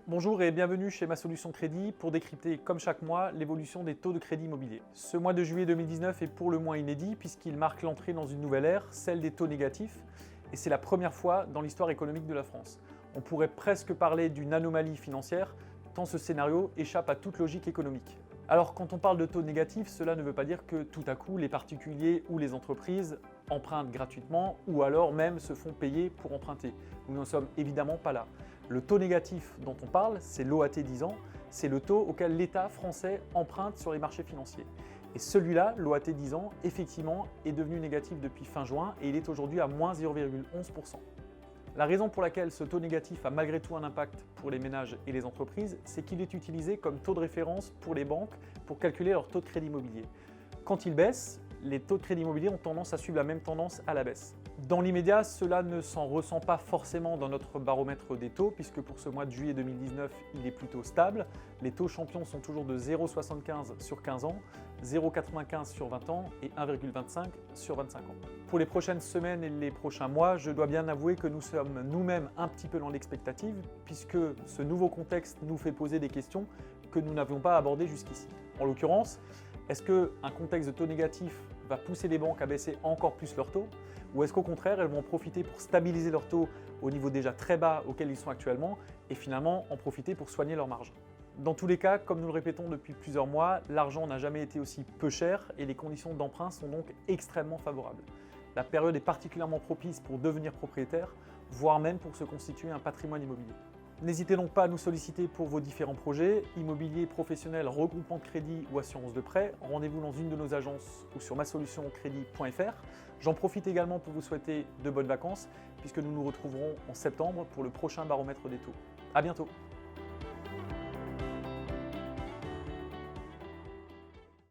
Bonjour et bienvenue chez Ma Solution Crédit pour décrypter, comme chaque mois, l'évolution des taux de crédit immobilier. Ce mois de juillet 2019 est pour le moins inédit puisqu'il marque l'entrée dans une nouvelle ère, celle des taux négatifs, et c'est la première fois dans l'histoire économique de la France. On pourrait presque parler d'une anomalie financière, tant ce scénario échappe à toute logique économique. Alors quand on parle de taux négatifs, cela ne veut pas dire que tout à coup les particuliers ou les entreprises empruntent gratuitement ou alors même se font payer pour emprunter. Nous n'en sommes évidemment pas là. Le taux négatif dont on parle, c'est l'OAT 10 ans, c'est le taux auquel l'État français emprunte sur les marchés financiers. Et celui-là, l'OAT 10 ans, effectivement, est devenu négatif depuis fin juin et il est aujourd'hui à moins 0,11%. La raison pour laquelle ce taux négatif a malgré tout un impact pour les ménages et les entreprises, c'est qu'il est utilisé comme taux de référence pour les banques pour calculer leur taux de crédit immobilier. Quand il baisse, les taux de crédit immobilier ont tendance à suivre la même tendance à la baisse. Dans l'immédiat, cela ne s'en ressent pas forcément dans notre baromètre des taux, puisque pour ce mois de juillet 2019, il est plutôt stable. Les taux champions sont toujours de 0,75 sur 15 ans, 0,95 sur 20 ans et 1,25 sur 25 ans. Pour les prochaines semaines et les prochains mois, je dois bien avouer que nous sommes nous-mêmes un petit peu dans l'expectative, puisque ce nouveau contexte nous fait poser des questions que nous n'avions pas abordées jusqu'ici. En l'occurrence, est-ce qu'un contexte de taux négatif va pousser les banques à baisser encore plus leurs taux? Ou est-ce qu'au contraire, elles vont en profiter pour stabiliser leurs taux au niveau déjà très bas auquel ils sont actuellement et finalement en profiter pour soigner leurs marges? Dans tous les cas, comme nous le répétons depuis plusieurs mois, l'argent n'a jamais été aussi peu cher et les conditions d'emprunt sont donc extrêmement favorables. La période est particulièrement propice pour devenir propriétaire, voire même pour se constituer un patrimoine immobilier. N'hésitez donc pas à nous solliciter pour vos différents projets, immobilier, professionnel, regroupement de crédit ou assurance de prêt. Rendez-vous dans une de nos agences ou sur masolutioncredit.fr. J'en profite également pour vous souhaiter de bonnes vacances puisque nous nous retrouverons en septembre pour le prochain baromètre des taux. À bientôt.